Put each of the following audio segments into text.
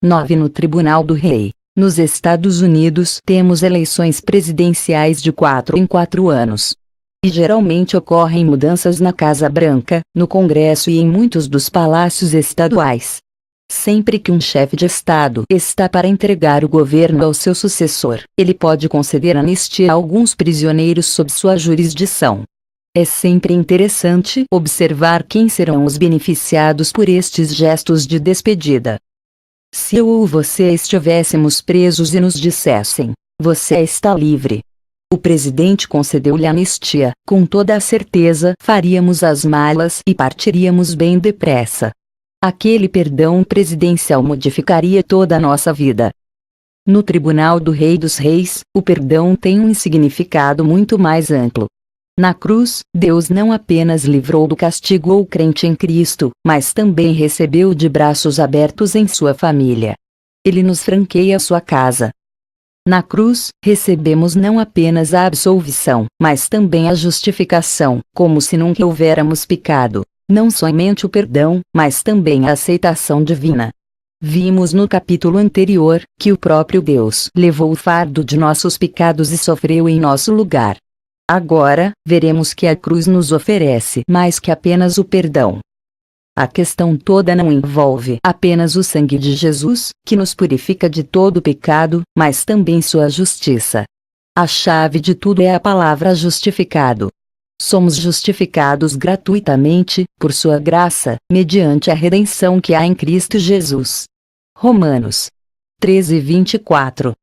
9. No Tribunal do Rei. Nos Estados Unidos temos eleições presidenciais de 4 em 4 anos. E geralmente ocorrem mudanças na Casa Branca, no Congresso e em muitos dos palácios estaduais. Sempre que um chefe de Estado está para entregar o governo ao seu sucessor, ele pode conceder anistia a alguns prisioneiros sob sua jurisdição. É sempre interessante observar quem serão os beneficiados por estes gestos de despedida. Se eu ou você estivéssemos presos e nos dissessem, você está livre, o presidente concedeu-lhe anistia, com toda a certeza faríamos as malas e partiríamos bem depressa. Aquele perdão presidencial modificaria toda a nossa vida. No Tribunal do Rei dos Reis, o perdão tem um significado muito mais amplo. Na cruz, Deus não apenas livrou do castigo o crente em Cristo, mas também recebeu de braços abertos em sua família. Ele nos franqueia sua casa. Na cruz, recebemos não apenas a absolvição, mas também a justificação, como se nunca houvéramos pecado. Não somente o perdão, mas também a aceitação divina. Vimos no capítulo anterior, que o próprio Deus levou o fardo de nossos pecados e sofreu em nosso lugar. Agora, veremos que a cruz nos oferece mais que apenas o perdão. A questão toda não envolve apenas o sangue de Jesus, que nos purifica de todo pecado, mas também sua justiça. A chave de tudo é a palavra justificado. Somos justificados gratuitamente, por sua graça, mediante a redenção que há em Cristo Jesus. Romanos 13:24.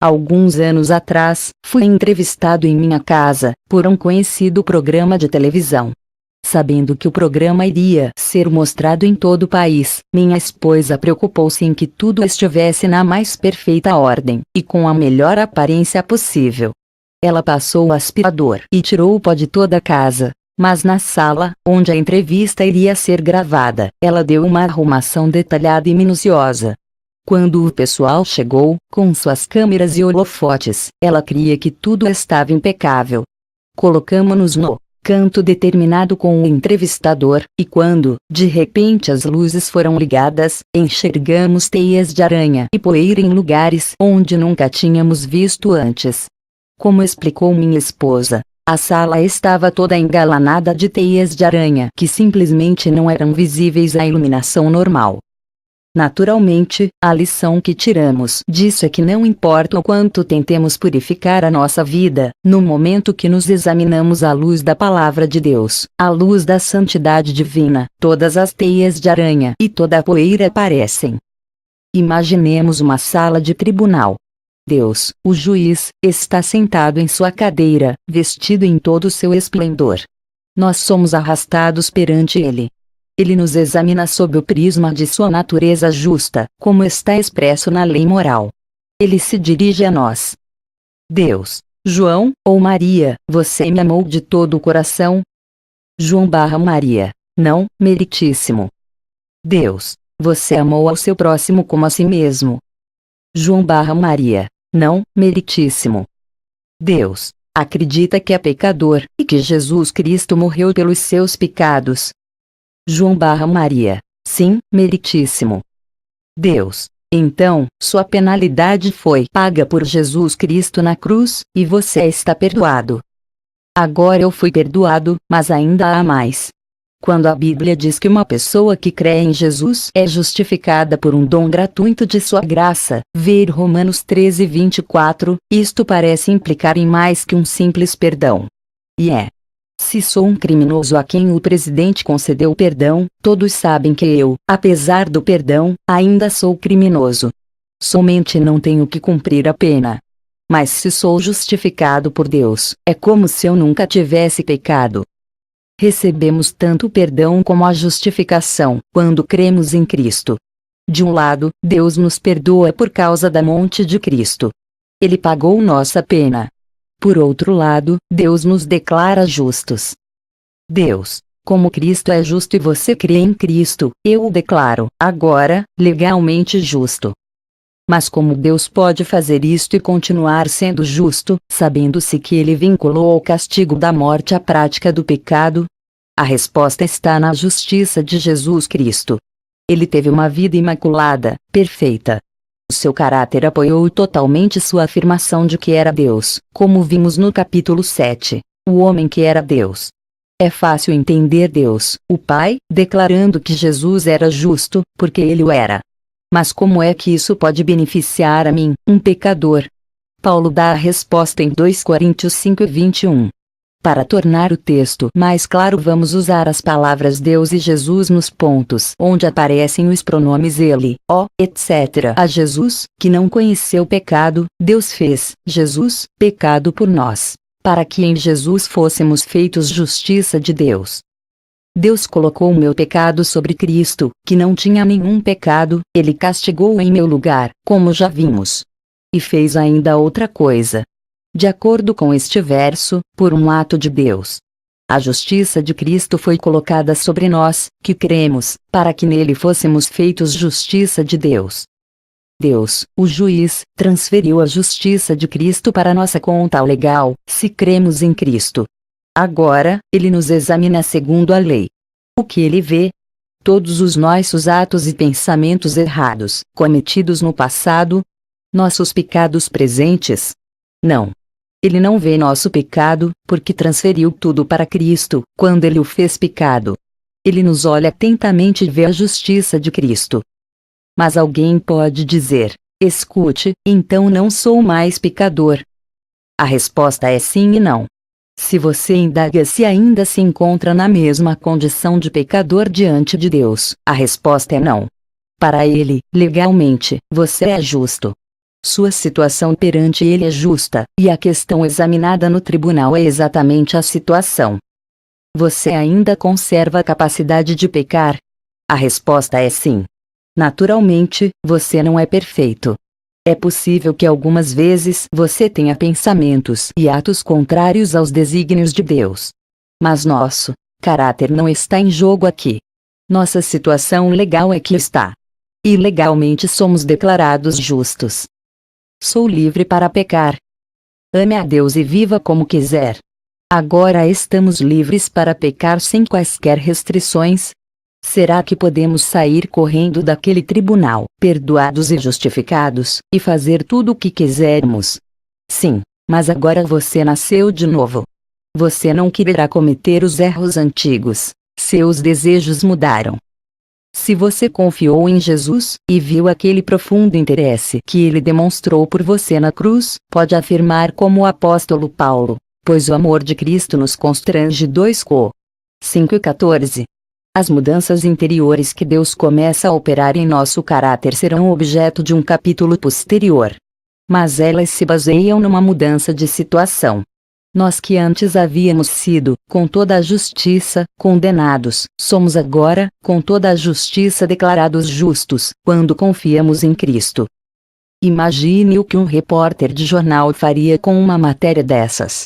Alguns anos atrás, fui entrevistado em minha casa, por um conhecido programa de televisão. Sabendo que o programa iria ser mostrado em todo o país, minha esposa preocupou-se em que tudo estivesse na mais perfeita ordem, e com a melhor aparência possível. Ela passou o aspirador e tirou o pó de toda a casa, mas na sala, onde a entrevista iria ser gravada, ela deu uma arrumação detalhada e minuciosa. Quando o pessoal chegou, com suas câmeras e holofotes, ela cria que tudo estava impecável. Colocamo-nos no canto determinado com o entrevistador, e quando, de repente as luzes foram ligadas, enxergamos teias de aranha e poeira em lugares onde nunca tínhamos visto antes. Como explicou minha esposa, a sala estava toda engalanada de teias de aranha que simplesmente não eram visíveis à iluminação normal. Naturalmente, a lição que tiramos disso é que não importa o quanto tentemos purificar a nossa vida, no momento que nos examinamos à luz da palavra de Deus, à luz da santidade divina, todas as teias de aranha e toda a poeira aparecem. Imaginemos uma sala de tribunal. Deus, o juiz, está sentado em sua cadeira, vestido em todo o seu esplendor. Nós somos arrastados perante ele. Ele nos examina sob o prisma de sua natureza justa, como está expresso na lei moral. Ele se dirige a nós. Deus, João, ou Maria, você me amou de todo o coração? João/Maria, não, meritíssimo. Deus, você amou ao seu próximo como a si mesmo. João/Maria, não, meritíssimo. Deus, acredita que é pecador, e que Jesus Cristo morreu pelos seus pecados. João/Maria, sim, meritíssimo. Deus, então, sua penalidade foi paga por Jesus Cristo na cruz, e você está perdoado. Agora eu fui perdoado, mas ainda há mais. Quando a Bíblia diz que uma pessoa que crê em Jesus é justificada por um dom gratuito de sua graça, ver Romanos 13:24, isto parece implicar em mais que um simples perdão. E é. Se sou um criminoso a quem o presidente concedeu perdão, todos sabem que eu, apesar do perdão, ainda sou criminoso. Somente não tenho que cumprir a pena. Mas se sou justificado por Deus, é como se eu nunca tivesse pecado. Recebemos tanto o perdão como a justificação, quando cremos em Cristo. De um lado, Deus nos perdoa por causa da morte de Cristo. Ele pagou nossa pena. Por outro lado, Deus nos declara justos. Deus, como Cristo é justo e você crê em Cristo, eu o declaro, agora, legalmente justo. Mas como Deus pode fazer isto e continuar sendo justo, sabendo-se que ele vinculou o castigo da morte à prática do pecado? A resposta está na justiça de Jesus Cristo. Ele teve uma vida imaculada, perfeita. Seu caráter apoiou totalmente sua afirmação de que era Deus, como vimos no capítulo 7, o homem que era Deus. É fácil entender Deus, o Pai, declarando que Jesus era justo, porque ele o era. Mas como é que isso pode beneficiar a mim, um pecador? Paulo dá a resposta em 2 Coríntios 5:21. Para tornar o texto mais claro, vamos usar as palavras Deus e Jesus nos pontos onde aparecem os pronomes ele, ó, etc. A Jesus, que não conheceu pecado, Deus fez Jesus pecado por nós, para que em Jesus fôssemos feitos justiça de Deus. Deus colocou o meu pecado sobre Cristo, que não tinha nenhum pecado, ele castigou em meu lugar, como já vimos. E fez ainda outra coisa. De acordo com este verso, por um ato de Deus, a justiça de Cristo foi colocada sobre nós, que cremos, para que nele fôssemos feitos justiça de Deus. Deus, o juiz, transferiu a justiça de Cristo para nossa conta legal, se cremos em Cristo. Agora, ele nos examina segundo a lei. O que ele vê? Todos os nossos atos e pensamentos errados, cometidos no passado? Nossos pecados presentes? Não. Ele não vê nosso pecado, porque transferiu tudo para Cristo, quando ele o fez pecado. Ele nos olha atentamente e vê a justiça de Cristo. Mas alguém pode dizer: escute, então não sou mais pecador. A resposta é sim e não. Se você indaga se ainda se encontra na mesma condição de pecador diante de Deus, a resposta é não. Para ele, legalmente, você é justo. Sua situação perante ele é justa, e a questão examinada no tribunal é exatamente a situação. Você ainda conserva a capacidade de pecar? A resposta é sim. Naturalmente, você não é perfeito. É possível que algumas vezes você tenha pensamentos e atos contrários aos desígnios de Deus. Mas nosso caráter não está em jogo aqui. Nossa situação legal é que está. E legalmente somos declarados justos. Sou livre para pecar. Ame a Deus e viva como quiser. Agora estamos livres para pecar sem quaisquer restrições? Será que podemos sair correndo daquele tribunal, perdoados e justificados, e fazer tudo o que quisermos? Sim, mas agora você nasceu de novo. Você não quererá cometer os erros antigos. Seus desejos mudaram. Se você confiou em Jesus, e viu aquele profundo interesse que ele demonstrou por você na cruz, pode afirmar como o apóstolo Paulo, pois o amor de Cristo nos constrange. 2 Cor. 5:14. As mudanças interiores que Deus começa a operar em nosso caráter serão objeto de um capítulo posterior. Mas elas se baseiam numa mudança de situação. Nós que antes havíamos sido, com toda a justiça, condenados, somos agora, com toda a justiça declarados justos, quando confiamos em Cristo. Imagine o que um repórter de jornal faria com uma matéria dessas.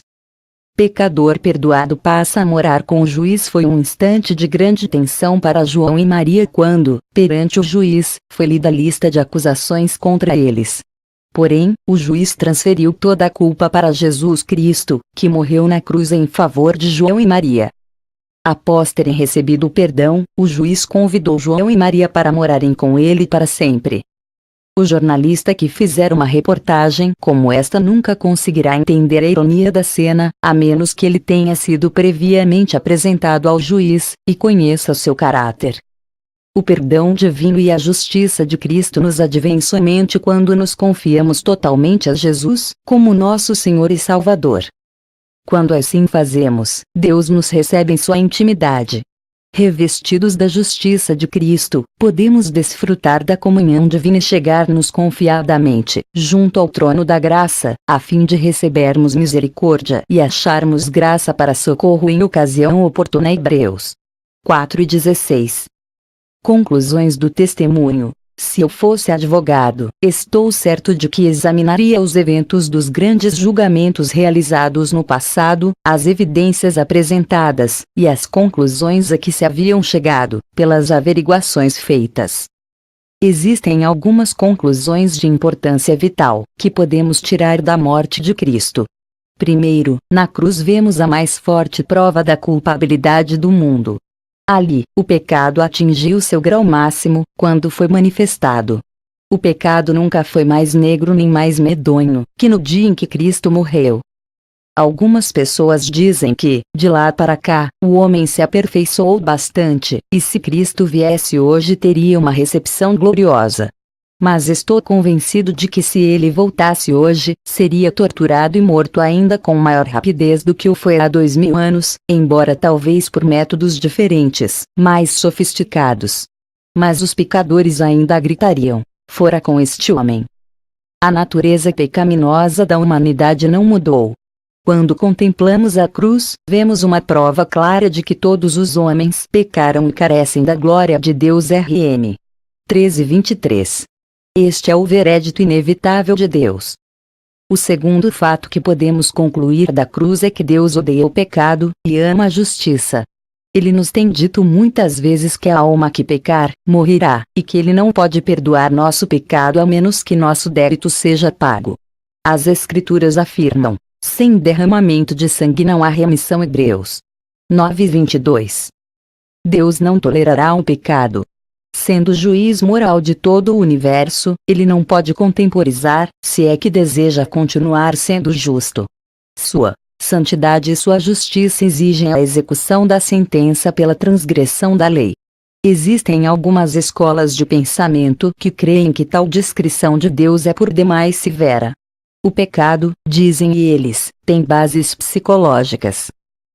Pecador perdoado passa a morar com o juiz. Foi um instante de grande tensão para João e Maria quando, perante o juiz, foi lida a lista de acusações contra eles. Porém, o juiz transferiu toda a culpa para Jesus Cristo, que morreu na cruz em favor de João e Maria. Após terem recebido o perdão, o juiz convidou João e Maria para morarem com ele para sempre. O jornalista que fizer uma reportagem como esta nunca conseguirá entender a ironia da cena, a menos que ele tenha sido previamente apresentado ao juiz, e conheça seu caráter. O perdão divino e a justiça de Cristo nos advém somente quando nos confiamos totalmente a Jesus, como nosso Senhor e Salvador. Quando assim fazemos, Deus nos recebe em sua intimidade. Revestidos da justiça de Cristo, podemos desfrutar da comunhão divina e chegar-nos confiadamente, junto ao trono da graça, a fim de recebermos misericórdia e acharmos graça para socorro em ocasião oportuna. Hebreus 4:16. Conclusões do testemunho. Se eu fosse advogado, estou certo de que examinaria os eventos dos grandes julgamentos realizados no passado, as evidências apresentadas, e as conclusões a que se haviam chegado, pelas averiguações feitas. Existem algumas conclusões de importância vital, que podemos tirar da morte de Cristo. Primeiro, na cruz vemos a mais forte prova da culpabilidade do mundo. Ali, o pecado atingiu seu grau máximo, quando foi manifestado. O pecado nunca foi mais negro nem mais medonho que no dia em que Cristo morreu. Algumas pessoas dizem que, de lá para cá, o homem se aperfeiçoou bastante, e se Cristo viesse hoje teria uma recepção gloriosa. Mas estou convencido de que se ele voltasse hoje, seria torturado e morto ainda com maior rapidez do que o foi há 2000 anos, embora talvez por métodos diferentes, mais sofisticados. Mas os pecadores ainda gritariam: fora com este homem! A natureza pecaminosa da humanidade não mudou. Quando contemplamos a cruz, vemos uma prova clara de que todos os homens pecaram e carecem da glória de Deus. Rm. 13:23. Este é o veredito inevitável de Deus. O segundo fato que podemos concluir da cruz é que Deus odeia o pecado e ama a justiça. Ele nos tem dito muitas vezes que a alma que pecar, morrerá, e que ele não pode perdoar nosso pecado a menos que nosso débito seja pago. As Escrituras afirmam: sem derramamento de sangue não há remissão. Hebreus 9:22. Deus não tolerará o pecado. Sendo o juiz moral de todo o universo, ele não pode contemporizar, se é que deseja continuar sendo justo. Sua santidade e sua justiça exigem a execução da sentença pela transgressão da lei. Existem algumas escolas de pensamento que creem que tal descrição de Deus é por demais severa. O pecado, dizem eles, tem bases psicológicas.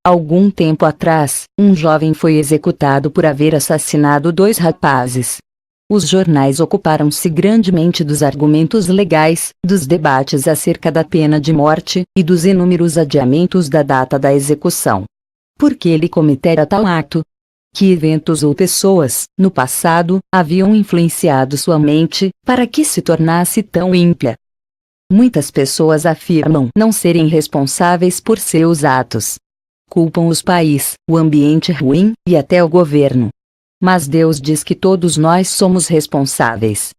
Algum tempo atrás, um jovem foi executado por haver assassinado 2 rapazes. Os jornais ocuparam-se grandemente dos argumentos legais, dos debates acerca da pena de morte, e dos inúmeros adiamentos da data da execução. Por que ele cometera tal ato? Que eventos ou pessoas, no passado, haviam influenciado sua mente, para que se tornasse tão ímpia? Muitas pessoas afirmam não serem responsáveis por seus atos. Culpam os pais, o ambiente ruim, e até o governo. Mas Deus diz que todos nós somos responsáveis.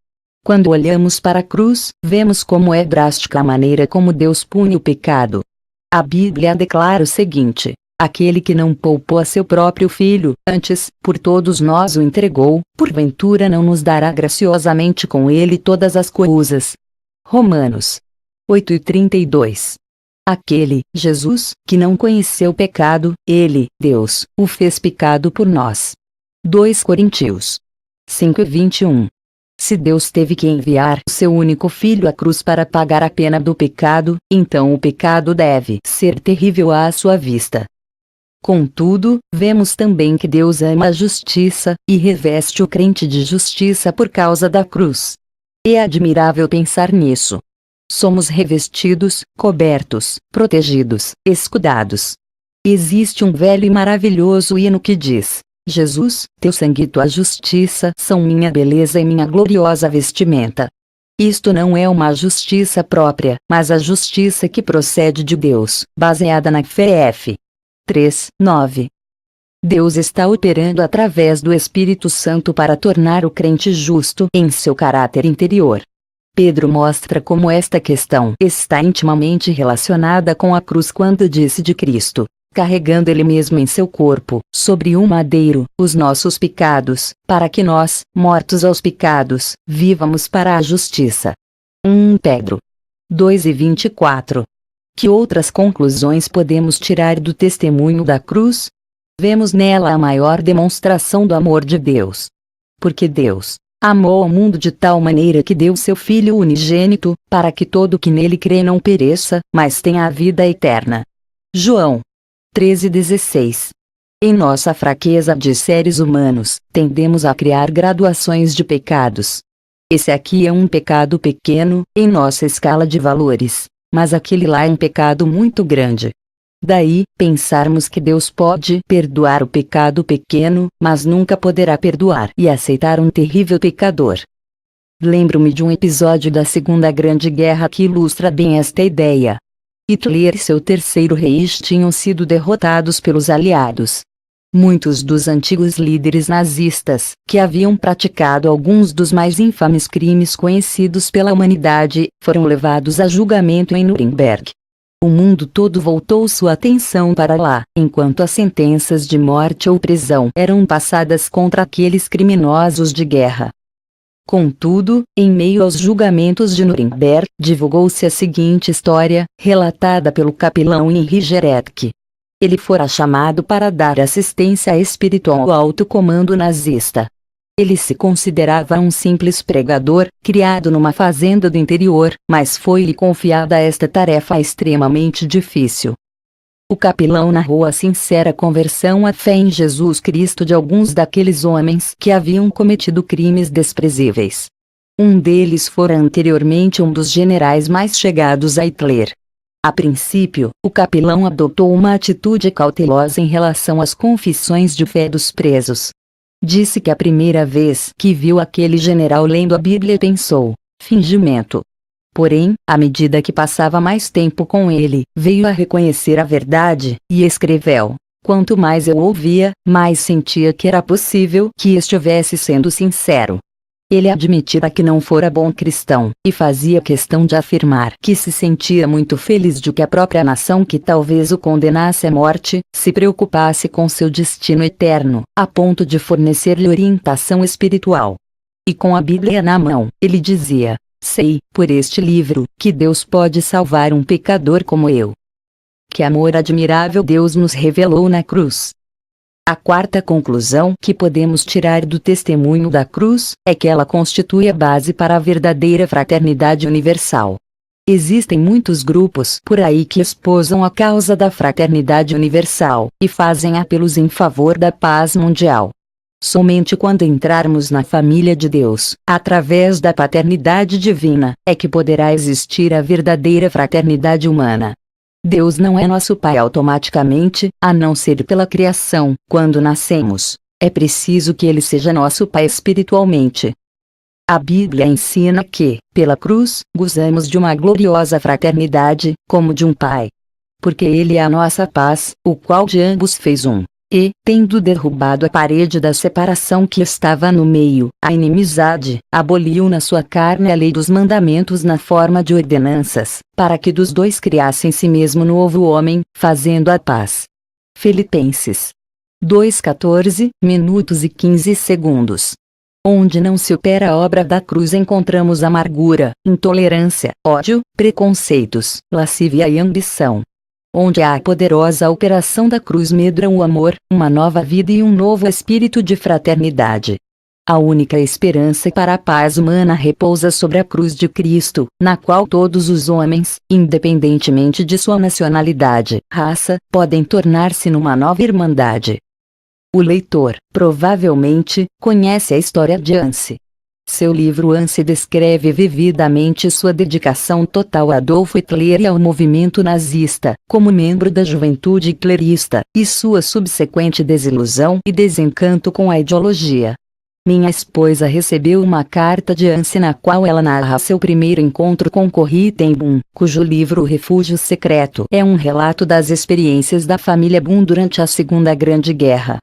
Quando olhamos para a cruz, vemos como é drástica a maneira como Deus pune o pecado. A Bíblia declara o seguinte: aquele que não poupou a seu próprio filho, antes, por todos nós o entregou, porventura não nos dará graciosamente com ele todas as coisas. Romanos 8:32. Aquele, Jesus, que não conheceu pecado, ele, Deus, o fez pecado por nós. 2 Coríntios 5:21. Se Deus teve que enviar o seu único filho à cruz para pagar a pena do pecado, então o pecado deve ser terrível à sua vista. Contudo, vemos também que Deus ama a justiça, e reveste o crente de justiça por causa da cruz. É admirável pensar nisso. Somos revestidos, cobertos, protegidos, escudados. Existe um velho e maravilhoso hino que diz: Jesus, teu sangue e tua justiça são minha beleza e minha gloriosa vestimenta. Isto não é uma justiça própria, mas a justiça que procede de Deus, baseada na fé. F. 3:9. Deus está operando através do Espírito Santo para tornar o crente justo em seu caráter interior. Pedro mostra como esta questão está intimamente relacionada com a cruz quando disse de Cristo, carregando ele mesmo em seu corpo, sobre um madeiro, os nossos pecados, para que nós, mortos aos pecados, vivamos para a justiça. 1 Pedro 2:24. Que outras conclusões podemos tirar do testemunho da cruz? Vemos nela a maior demonstração do amor de Deus. Porque Deus amou ao mundo de tal maneira que deu seu Filho unigênito, para que todo que nele crê não pereça, mas tenha a vida eterna. João 13:16. Em nossa fraqueza de seres humanos, tendemos a criar graduações de pecados. Esse aqui é um pecado pequeno, em nossa escala de valores, mas aquele lá é um pecado muito grande. Daí, pensarmos que Deus pode perdoar o pecado pequeno, mas nunca poderá perdoar e aceitar um terrível pecador. Lembro-me de um episódio da Segunda Grande Guerra que ilustra bem esta ideia. Hitler e seu Terceiro Reich tinham sido derrotados pelos aliados. Muitos dos antigos líderes nazistas, que haviam praticado alguns dos mais infames crimes conhecidos pela humanidade, foram levados a julgamento em Nuremberg. O mundo todo voltou sua atenção para lá, enquanto as sentenças de morte ou prisão eram passadas contra aqueles criminosos de guerra. Contudo, em meio aos julgamentos de Nuremberg, divulgou-se a seguinte história, relatada pelo capelão Heinrich Geretke. Ele fora chamado para dar assistência espiritual ao alto comando nazista. Ele se considerava um simples pregador, criado numa fazenda do interior, mas foi-lhe confiada esta tarefa extremamente difícil. O capelão narrou a sincera conversão à fé em Jesus Cristo de alguns daqueles homens que haviam cometido crimes desprezíveis. Um deles fora anteriormente um dos generais mais chegados a Hitler. A princípio, o capelão adotou uma atitude cautelosa em relação às confissões de fé dos presos. Disse que a primeira vez que viu aquele general lendo a Bíblia pensou, fingimento. Porém, à medida que passava mais tempo com ele, veio a reconhecer a verdade, e escreveu: quanto mais eu ouvia, mais sentia que era possível que estivesse sendo sincero. Ele admitira que não fora bom cristão, e fazia questão de afirmar que se sentia muito feliz de que a própria nação que talvez o condenasse à morte, se preocupasse com seu destino eterno, a ponto de fornecer-lhe orientação espiritual. E com a Bíblia na mão, ele dizia: sei, por este livro, que Deus pode salvar um pecador como eu. Que amor admirável Deus nos revelou na cruz. A quarta conclusão que podemos tirar do testemunho da cruz é que ela constitui a base para a verdadeira fraternidade universal. Existem muitos grupos por aí que esposam a causa da fraternidade universal e fazem apelos em favor da paz mundial. Somente quando entrarmos na família de Deus, através da paternidade divina, é que poderá existir a verdadeira fraternidade humana. Deus não é nosso Pai automaticamente, a não ser pela criação, quando nascemos. É preciso que Ele seja nosso Pai espiritualmente. A Bíblia ensina que, pela cruz, gozamos de uma gloriosa fraternidade, como de um Pai. Porque Ele é a nossa paz, o qual de ambos fez um. E, tendo derrubado a parede da separação que estava no meio, a inimizade, aboliu na sua carne a lei dos mandamentos na forma de ordenanças, para que dos dois criasse em si mesmo novo homem, fazendo a paz. Filipenses 2:14 minutos e 15 segundos. Onde não se opera a obra da cruz encontramos amargura, intolerância, ódio, preconceitos, lascívia e ambição. Onde há a poderosa operação da cruz medram o amor, uma nova vida e um novo espírito de fraternidade. A única esperança para a paz humana repousa sobre a cruz de Cristo, na qual todos os homens, independentemente de sua nacionalidade, raça, podem tornar-se numa nova irmandade. O leitor, provavelmente, conhece a história de Hanse. Seu livro Hanse descreve vividamente sua dedicação total a Adolf Hitler e ao movimento nazista, como membro da juventude hitlerista, e sua subsequente desilusão e desencanto com a ideologia. Minha esposa recebeu uma carta de Hanse na qual ela narra seu primeiro encontro com Corrie ten Boom, cujo livro O Refúgio Secreto é um relato das experiências da família Boom durante a Segunda Grande Guerra.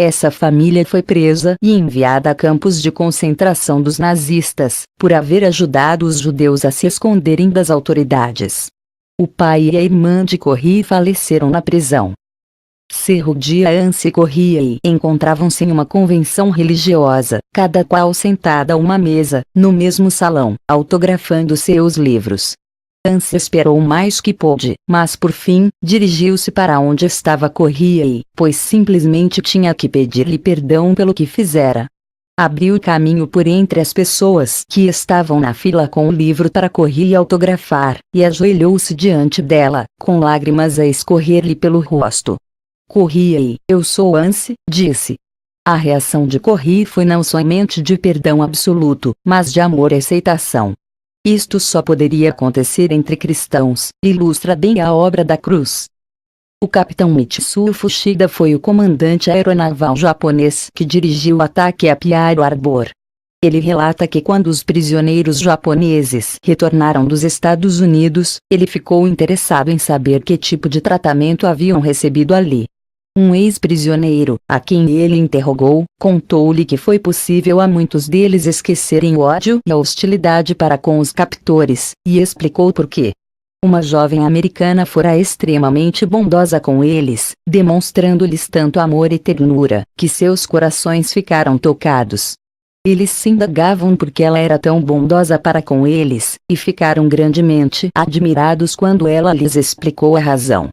Essa família foi presa e enviada a campos de concentração dos nazistas, por haver ajudado os judeus a se esconderem das autoridades. O pai e a irmã de Corrie faleceram na prisão. Cerro dia Hanse e Corrie encontravam-se em uma convenção religiosa, cada qual sentada a uma mesa, no mesmo salão, autografando seus livros. Hanse esperou o mais que pôde, mas por fim, dirigiu-se para onde estava Corrie, pois simplesmente tinha que pedir-lhe perdão pelo que fizera. Abriu caminho por entre as pessoas que estavam na fila com o livro para Corrie autografar, e ajoelhou-se diante dela, com lágrimas a escorrer-lhe pelo rosto. Corrie, eu sou Hanse, disse. A reação de Corrie foi não somente de perdão absoluto, mas de amor e aceitação. Isto só poderia acontecer entre cristãos, ilustra bem a obra da cruz. O capitão Mitsuo Fuchida foi o comandante aeronaval japonês que dirigiu o ataque a Pearl Harbor. Ele relata que quando os prisioneiros japoneses retornaram dos Estados Unidos, ele ficou interessado em saber que tipo de tratamento haviam recebido ali. Um ex-prisioneiro, a quem ele interrogou, contou-lhe que foi possível a muitos deles esquecerem o ódio e a hostilidade para com os captores, e explicou por quê. Uma jovem americana fora extremamente bondosa com eles, demonstrando-lhes tanto amor e ternura, que seus corações ficaram tocados. Eles se indagavam por que ela era tão bondosa para com eles, e ficaram grandemente admirados quando ela lhes explicou a razão.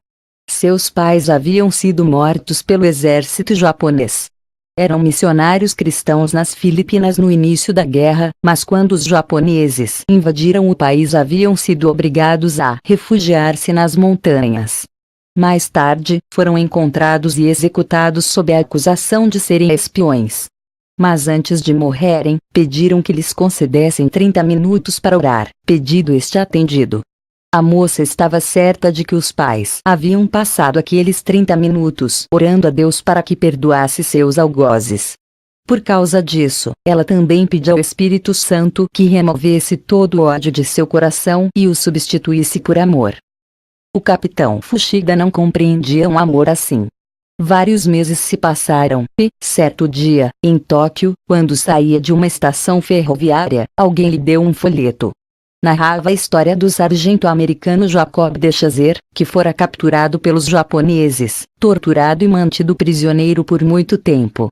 Seus pais haviam sido mortos pelo exército japonês. Eram missionários cristãos nas Filipinas no início da guerra, mas quando os japoneses invadiram o país haviam sido obrigados a refugiar-se nas montanhas. Mais tarde, foram encontrados e executados sob a acusação de serem espiões. Mas antes de morrerem, pediram que lhes concedessem 30 minutos para orar, pedido este atendido. A moça estava certa de que os pais haviam passado aqueles 30 minutos orando a Deus para que perdoasse seus algozes. Por causa disso, ela também pediu ao Espírito Santo que removesse todo o ódio de seu coração e o substituísse por amor. O capitão Fushida não compreendia um amor assim. Vários meses se passaram, e, certo dia, em Tóquio, quando saía de uma estação ferroviária, alguém lhe deu um folheto. Narrava a história do sargento americano Jacob DeShazer, que fora capturado pelos japoneses, torturado e mantido prisioneiro por muito tempo.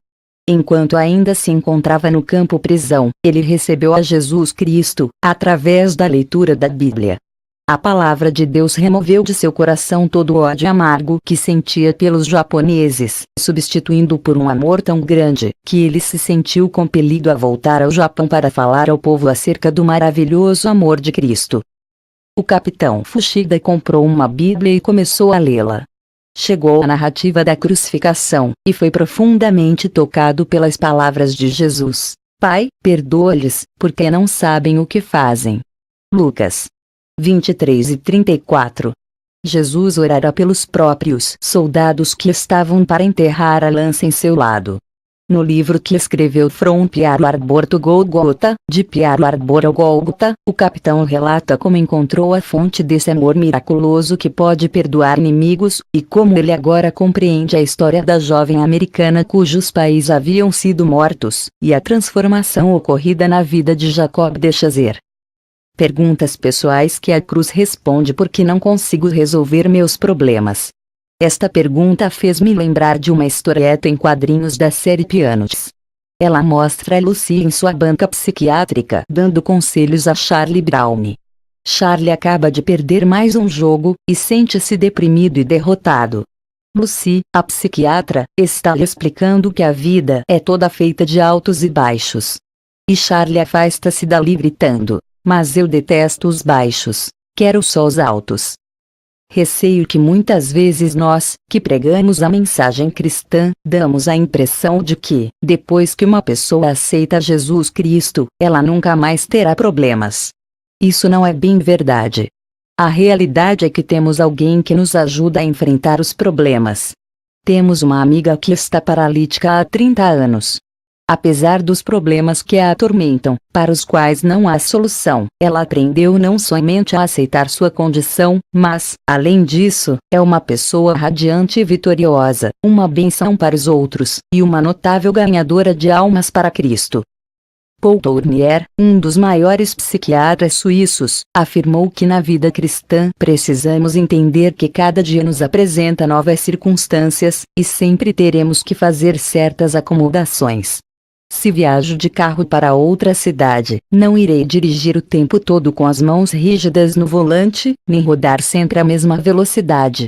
Enquanto ainda se encontrava no campo-prisão, ele recebeu a Jesus Cristo, através da leitura da Bíblia. A palavra de Deus removeu de seu coração todo o ódio amargo que sentia pelos japoneses, substituindo-o por um amor tão grande, que ele se sentiu compelido a voltar ao Japão para falar ao povo acerca do maravilhoso amor de Cristo. O capitão Fushida comprou uma Bíblia e começou a lê-la. Chegou à narrativa da crucificação, e foi profundamente tocado pelas palavras de Jesus: Pai, perdoa-lhes, porque não sabem o que fazem. Lucas 23 e 34. Jesus orara pelos próprios soldados que estavam para enterrar a lança em seu lado. No livro que escreveu From Pearl Harbor to Golgotha, de Pearl Harbor ao Gólgota, o capitão relata como encontrou a fonte desse amor miraculoso que pode perdoar inimigos, e como ele agora compreende a história da jovem americana cujos pais haviam sido mortos, e a transformação ocorrida na vida de Jacob DeShazer. Perguntas pessoais que a cruz responde porque não consigo resolver meus problemas. Esta pergunta fez-me lembrar de uma historieta em quadrinhos da série Peanuts. Ela mostra a Lucy em sua banca psiquiátrica dando conselhos a Charlie Brown. Charlie acaba de perder mais um jogo, e sente-se deprimido e derrotado. Lucy, a psiquiatra, está lhe explicando que a vida é toda feita de altos e baixos. E Charlie afasta-se dali gritando: mas eu detesto os baixos, quero só os altos. Receio que muitas vezes nós, que pregamos a mensagem cristã, damos a impressão de que, depois que uma pessoa aceita Jesus Cristo, ela nunca mais terá problemas. Isso não é bem verdade. A realidade é que temos alguém que nos ajuda a enfrentar os problemas. Temos uma amiga que está paralítica há 30 anos. Apesar dos problemas que a atormentam, para os quais não há solução, ela aprendeu não somente a aceitar sua condição, mas, além disso, é uma pessoa radiante e vitoriosa, uma bênção para os outros, e uma notável ganhadora de almas para Cristo. Paul Tournier, um dos maiores psiquiatras suíços, afirmou que na vida cristã precisamos entender que cada dia nos apresenta novas circunstâncias, e sempre teremos que fazer certas acomodações. Se viajo de carro para outra cidade, não irei dirigir o tempo todo com as mãos rígidas no volante, nem rodar sempre à mesma velocidade.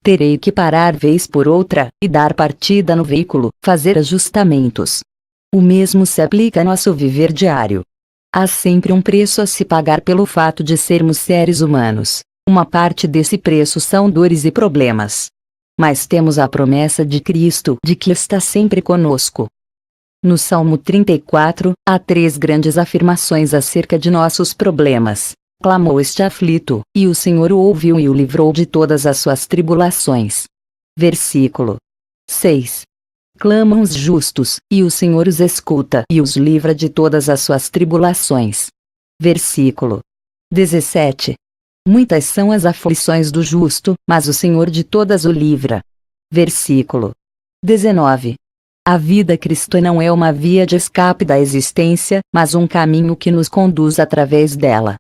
Terei que parar vez por outra, e dar partida no veículo, fazer ajustamentos. O mesmo se aplica a nosso viver diário. Há sempre um preço a se pagar pelo fato de sermos seres humanos. Uma parte desse preço são dores e problemas. Mas temos a promessa de Cristo de que está sempre conosco. No Salmo 34, há 3 grandes afirmações acerca de nossos problemas. Clamou este aflito, e o Senhor o ouviu e o livrou de todas as suas tribulações. Versículo 6. Clamam os justos, e o Senhor os escuta e os livra de todas as suas tribulações. Versículo 17. Muitas são as aflições do justo, mas o Senhor de todas o livra. Versículo 19. A vida cristã não é uma via de escape da existência, mas um caminho que nos conduz através dela.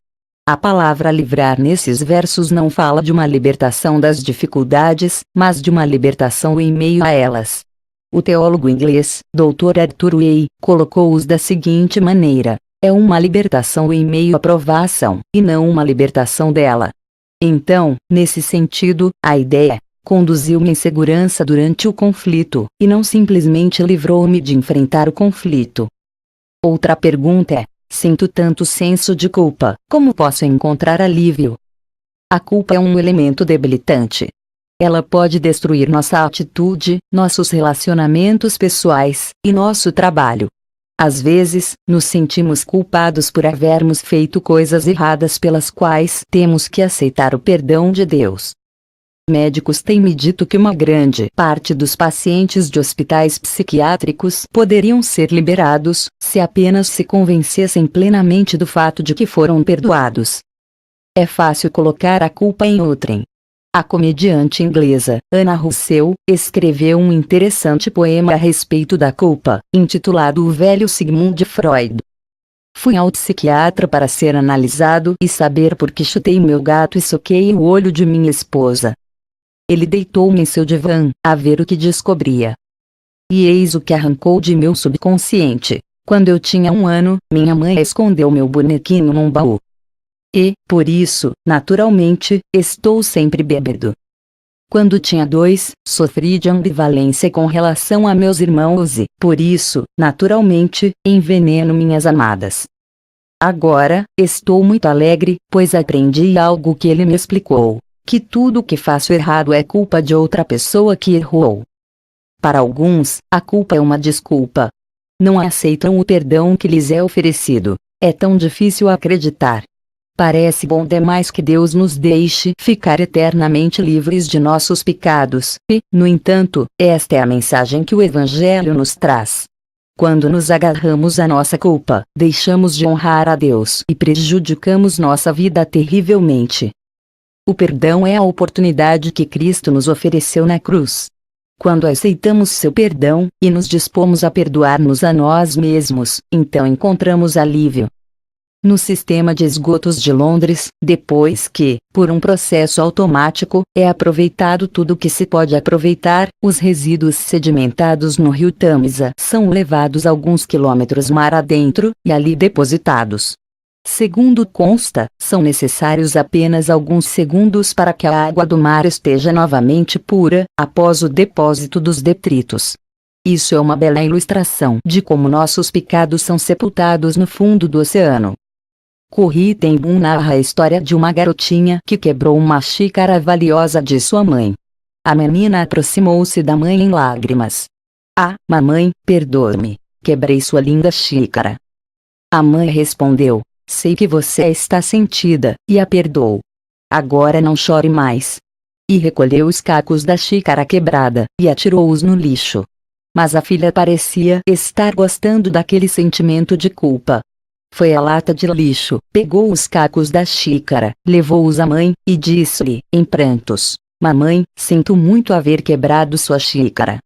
A palavra livrar nesses versos não fala de uma libertação das dificuldades, mas de uma libertação em meio a elas. O teólogo inglês, Dr. Arthur Way, colocou-os da seguinte maneira: é uma libertação em meio à provação, e não uma libertação dela. Então, nesse sentido, a ideia conduziu-me em segurança durante o conflito, e não simplesmente livrou-me de enfrentar o conflito. Outra pergunta é: sinto tanto senso de culpa, como posso encontrar alívio? A culpa é um elemento debilitante. Ela pode destruir nossa atitude, nossos relacionamentos pessoais, e nosso trabalho. Às vezes, nos sentimos culpados por havermos feito coisas erradas pelas quais temos que aceitar o perdão de Deus. Médicos têm me dito que uma grande parte dos pacientes de hospitais psiquiátricos poderiam ser liberados, se apenas se convencessem plenamente do fato de que foram perdoados. É fácil colocar a culpa em outrem. A comediante inglesa, Anna Russell, escreveu um interessante poema a respeito da culpa, intitulado O Velho Sigmund Freud. Fui ao psiquiatra para ser analisado e saber por que chutei meu gato e soquei o olho de minha esposa. Ele deitou-me em seu divã, a ver o que descobria. E eis o que arrancou de meu subconsciente. Quando eu tinha 1 ano, minha mãe escondeu meu bonequinho num baú. E, por isso, naturalmente, estou sempre bêbado. Quando tinha 2, sofri de ambivalência com relação a meus irmãos e, por isso, naturalmente, enveneno minhas amadas. Agora, estou muito alegre, pois aprendi algo que ele me explicou, que tudo o que faço errado é culpa de outra pessoa que errou. Para alguns, a culpa é uma desculpa. Não aceitam o perdão que lhes é oferecido. É tão difícil acreditar. Parece bom demais que Deus nos deixe ficar eternamente livres de nossos pecados, e, no entanto, esta é a mensagem que o Evangelho nos traz. Quando nos agarramos à nossa culpa, deixamos de honrar a Deus e prejudicamos nossa vida terrivelmente. O perdão é a oportunidade que Cristo nos ofereceu na cruz. Quando aceitamos seu perdão, e nos dispomos a perdoar-nos a nós mesmos, então encontramos alívio. No sistema de esgotos de Londres, depois que, por um processo automático, é aproveitado tudo o que se pode aproveitar, os resíduos sedimentados no rio Tamisa são levados alguns quilômetros mar adentro, e ali depositados. Segundo consta, são necessários apenas alguns segundos para que a água do mar esteja novamente pura, após o depósito dos detritos. Isso é uma bela ilustração de como nossos pecados são sepultados no fundo do oceano. Corrie ten Boom narra a história de uma garotinha que quebrou uma xícara valiosa de sua mãe. A menina aproximou-se da mãe em lágrimas. Ah, mamãe, perdoe-me. Quebrei sua linda xícara. A mãe respondeu: sei que você está sentida, e a perdoou. Agora não chore mais. E recolheu os cacos da xícara quebrada, e atirou-os no lixo. Mas a filha parecia estar gostando daquele sentimento de culpa. Foi à lata de lixo, pegou os cacos da xícara, levou-os à mãe, e disse-lhe, em prantos: mamãe, sinto muito haver quebrado sua xícara.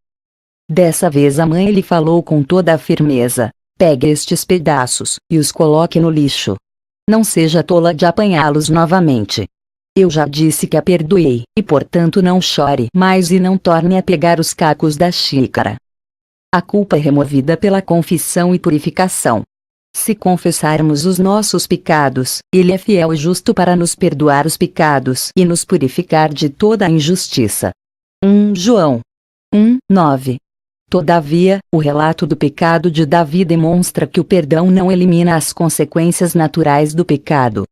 Dessa vez a mãe lhe falou com toda a firmeza: pegue estes pedaços, e os coloque no lixo. Não seja tola de apanhá-los novamente. Eu já disse que a perdoei, e portanto não chore mais e não torne a pegar os cacos da xícara. A culpa é removida pela confissão e purificação. Se confessarmos os nossos pecados, Ele é fiel e justo para nos perdoar os pecados e nos purificar de toda a injustiça. 1 João 1:9. Todavia, o relato do pecado de Davi demonstra que o perdão não elimina as consequências naturais do pecado.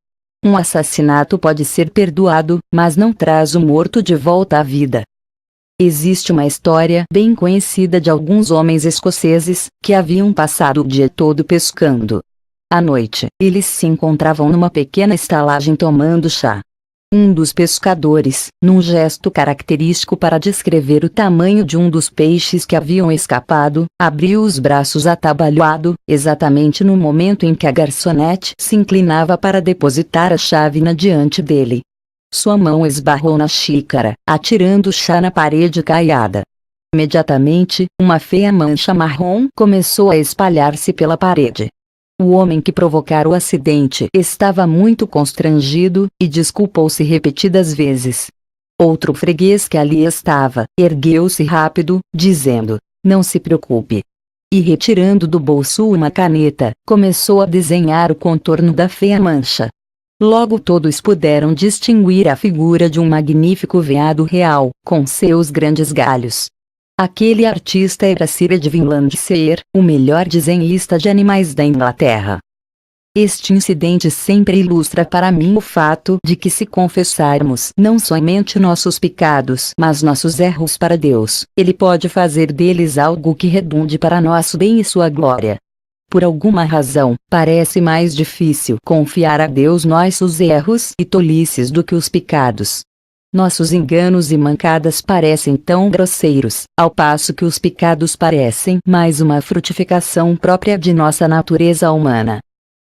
Um assassinato pode ser perdoado, mas não traz o morto de volta à vida. Existe uma história bem conhecida de alguns homens escoceses, que haviam passado o dia todo pescando. À noite, eles se encontravam numa pequena estalagem tomando chá. Um dos pescadores, num gesto característico para descrever o tamanho de um dos peixes que haviam escapado, abriu os braços atabalhoado, exatamente no momento em que a garçonete se inclinava para depositar a chávena diante dele. Sua mão esbarrou na xícara, atirando o chá na parede caiada. Imediatamente, uma feia mancha marrom começou a espalhar-se pela parede. O homem que provocara o acidente estava muito constrangido, e desculpou-se repetidas vezes. Outro freguês que ali estava, ergueu-se rápido, dizendo: Não se preocupe. E retirando do bolso uma caneta, começou a desenhar o contorno da feia mancha. Logo todos puderam distinguir a figura de um magnífico veado real, com seus grandes galhos. Aquele artista era Sir Edwin Landseer, o melhor desenhista de animais da Inglaterra. Este incidente sempre ilustra para mim o fato de que, se confessarmos não somente nossos pecados mas nossos erros para Deus, Ele pode fazer deles algo que redunde para nosso bem e sua glória. Por alguma razão, parece mais difícil confiar a Deus nossos erros e tolices do que os pecados. Nossos enganos e mancadas parecem tão grosseiros, ao passo que os pecados parecem mais uma frutificação própria de nossa natureza humana.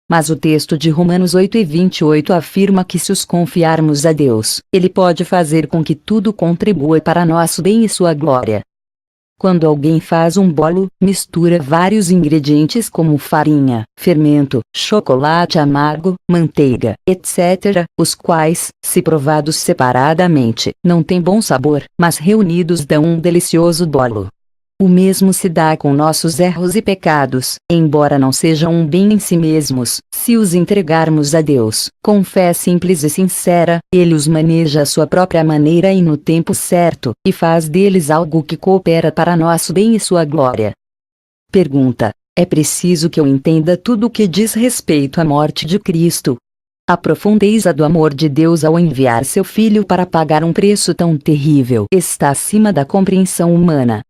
Mas o texto de Romanos 8:28 afirma que, se os confiarmos a Deus, Ele pode fazer com que tudo contribua para nosso bem e sua glória. Quando alguém faz um bolo, mistura vários ingredientes como farinha, fermento, chocolate amargo, manteiga, etc., os quais, se provados separadamente, não têm bom sabor, mas reunidos dão um delicioso bolo. O mesmo se dá com nossos erros e pecados, embora não sejam um bem em si mesmos. Se os entregarmos a Deus, com fé simples e sincera, Ele os maneja à sua própria maneira e no tempo certo, e faz deles algo que coopera para nosso bem e sua glória. Pergunta: é preciso que eu entenda tudo o que diz respeito à morte de Cristo? A profundeza do amor de Deus ao enviar seu Filho para pagar um preço tão terrível está acima da compreensão humana.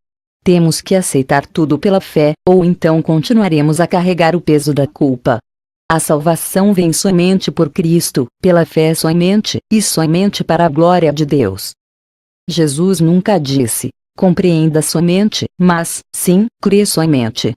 Temos que aceitar tudo pela fé, ou então continuaremos a carregar o peso da culpa. A salvação vem somente por Cristo, pela fé somente, e somente para a glória de Deus. Jesus nunca disse: compreenda somente, mas, sim, crê somente.